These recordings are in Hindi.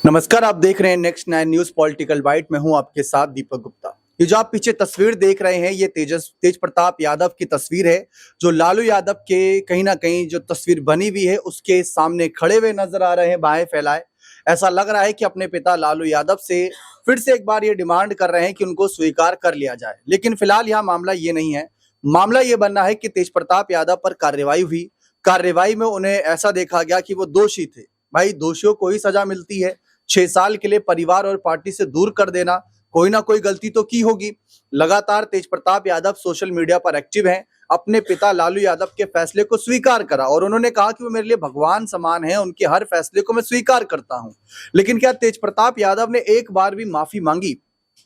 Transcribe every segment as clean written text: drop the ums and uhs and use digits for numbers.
नमस्कार, आप देख रहे हैं नेक्स्ट 9 न्यूज पॉलिटिकल बाइट। मैं हूं आपके साथ दीपक गुप्ता। ये जो आप पीछे तस्वीर देख रहे हैं, ये तेज प्रताप यादव की तस्वीर है, जो लालू यादव के कहीं ना कहीं जो तस्वीर बनी हुई है उसके सामने खड़े हुए नजर आ रहे हैं, बाहें फैलाए। ऐसा लग रहा है कि अपने पिता लालू यादव से फिर से एक बार ये डिमांड कर रहे हैं कि उनको स्वीकार कर लिया जाए। लेकिन फिलहाल यहाँ मामला ये नहीं है। मामला ये बनना है कि तेज प्रताप यादव पर कार्रवाई हुई। कार्रवाई में उन्हें ऐसा देखा गया कि वो दोषी थे। भाई, दोषियों को ही सजा मिलती है। 6 साल के लिए परिवार और पार्टी से दूर कर देना, कोई ना कोई गलती तो की होगी। लगातार तेज प्रताप यादव सोशल मीडिया पर एक्टिव हैं। अपने पिता लालू यादव के फैसले को स्वीकार करा और उन्होंने कहा कि वो मेरे लिए भगवान समान है, उनके हर फैसले को मैं स्वीकार करता हूं। लेकिन क्या तेज प्रताप यादव ने एक बार भी माफी मांगी?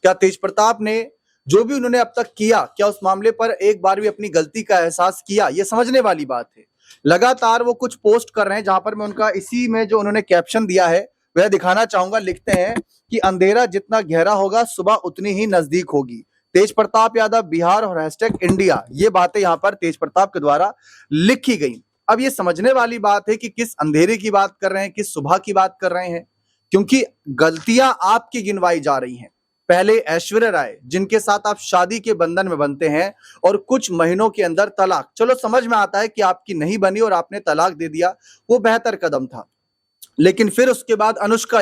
क्या तेज प्रताप ने जो भी उन्होंने अब तक किया, क्या उस मामले पर एक बार भी अपनी गलती का एहसास किया? ये समझने वाली बात है। लगातार वो कुछ पोस्ट कर रहे हैं, जहां पर मैं उनका इसी में जो उन्होंने कैप्शन दिया है वह दिखाना चाहूंगा। लिखते हैं कि अंधेरा जितना गहरा होगा, सुबह उतनी ही नजदीक होगी। तेज प्रताप यादव, बिहार और #इंडिया। ये बातें यहां पर तेज प्रताप के द्वारा लिखी गई। अब ये समझने वाली बात है कि किस अंधेरे की बात कर रहे हैं, किस सुबह की बात कर रहे हैं, क्योंकि गलतियां आपकी गिनवाई जा रही हैं। पहले ऐश्वर्या राय, जिनके साथ आप शादी के बंधन में बनते हैं और कुछ महीनों के अंदर तलाक। चलो, समझ में आता है कि आपकी नहीं बनी और आपने तलाक दे दिया, वो बेहतर कदम था। लेकिन फिर उसके बाद अनुष्का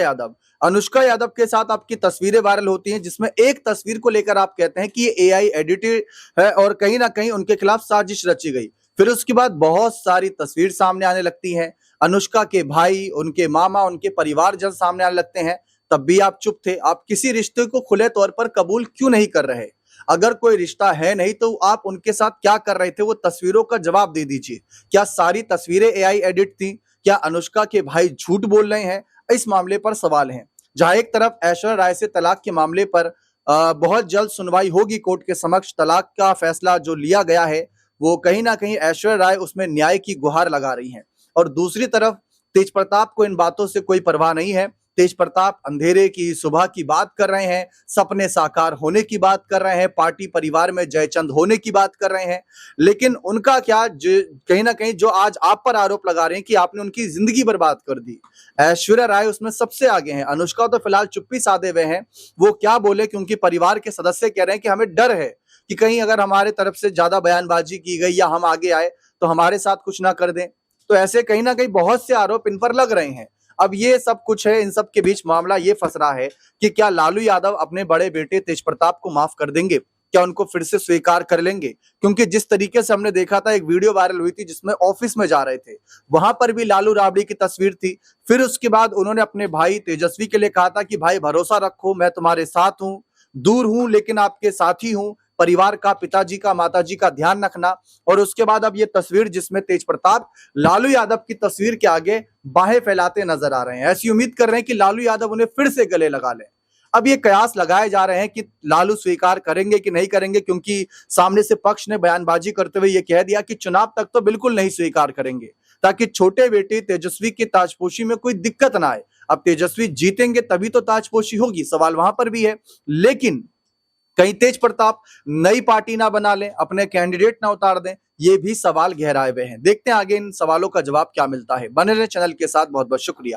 यादव के साथ आपकी तस्वीरें वायरल होती हैं, जिसमें एक तस्वीर को लेकर आप कहते हैं कि ये एआई एडिटेड है और कहीं ना कहीं उनके खिलाफ साजिश रची गई। फिर उसके बाद बहुत सारी तस्वीर सामने आने लगती हैं। अनुष्का के भाई, उनके मामा, उनके परिवारजन सामने आने लगते हैं। तब भी आप चुप थे। आप किसी रिश्ते को खुले तौर पर कबूल क्यों नहीं कर रहे? अगर कोई रिश्ता है नहीं तो आप उनके साथ क्या कर रहे थे? वो तस्वीरों का जवाब दे दीजिए। क्या सारी तस्वीरें एआई एडिट थी? क्या अनुष्का के भाई झूठ बोल रहे हैं? इस मामले पर सवाल हैं। जहां एक तरफ ऐश्वर्या राय से तलाक के मामले पर बहुत जल्द सुनवाई होगी कोर्ट के समक्ष। तलाक का फैसला जो लिया गया है, वो कहीं ना कहीं ऐश्वर्या राय उसमें न्याय की गुहार लगा रही हैं। और दूसरी तरफ तेज प्रताप को इन बातों से कोई परवाह नहीं है। तेज प्रताप अंधेरे की सुबह की बात कर रहे हैं, सपने साकार होने की बात कर रहे हैं, पार्टी परिवार में जयचंद होने की बात कर रहे हैं। लेकिन उनका क्या, कहीं ना कहीं जो आज आप पर आरोप लगा रहे हैं कि आपने उनकी जिंदगी बर्बाद कर दी। ऐश्वर्या राय उसमें सबसे आगे हैं। अनुष्का तो फिलहाल चुप्पी साधे हुए हैं। वो क्या बोले, क्योंकि परिवार के सदस्य कह रहे हैं कि हमें डर है कि कहीं अगर हमारे तरफ से ज्यादा बयानबाजी की गई या हम आगे आए तो हमारे साथ कुछ ना कर दें। तो ऐसे कहीं ना कहीं बहुत से आरोप इन पर लग रहे हैं। अब ये सब कुछ है, इन सब के बीच मामला ये फंस रहा है कि क्या लालू यादव अपने बड़े बेटे तेज प्रताप को माफ कर देंगे? क्या उनको फिर से स्वीकार कर लेंगे? क्योंकि जिस तरीके से हमने देखा था, एक वीडियो वायरल हुई थी जिसमें ऑफिस में जा रहे थे, वहां पर भी लालू राबड़ी की तस्वीर थी। फिर उसके बाद उन्होंने अपने भाई तेजस्वी के लिए कहा था कि भाई भरोसा रखो, मैं तुम्हारे साथ हूं, दूर हूं लेकिन आपके साथी हूं, परिवार का, पिताजी का, माताजी का ध्यान रखना। और उसके बाद अब ये तस्वीर जिसमें तेज प्रताप लालू यादव की तस्वीर के आगे बाहें फैलाते नजर आ रहे हैं। ऐसी उम्मीद कर रहे हैं कि लालू यादव उन्हें फिर से गले लगा लें। अब ये कयास लगाए जा रहे हैं कि लालू स्वीकार करेंगे कि नहीं करेंगे, क्योंकि सामने से पक्ष ने बयानबाजी करते हुए ये कह दिया कि चुनाव तक तो बिल्कुल नहीं स्वीकार करेंगे, ताकि छोटे बेटे तेजस्वी की ताजपोशी में कोई दिक्कत ना आए। अब तेजस्वी जीतेंगे तभी तो ताजपोशी होगी, सवाल वहां पर भी है। लेकिन कहीं तेज प्रताप नई पार्टी ना बना लें, अपने कैंडिडेट ना उतार दें, ये भी सवाल गहराए हुए हैं। देखते हैं आगे इन सवालों का जवाब क्या मिलता है। बने रहे चैनल के साथ। बहुत बहुत शुक्रिया।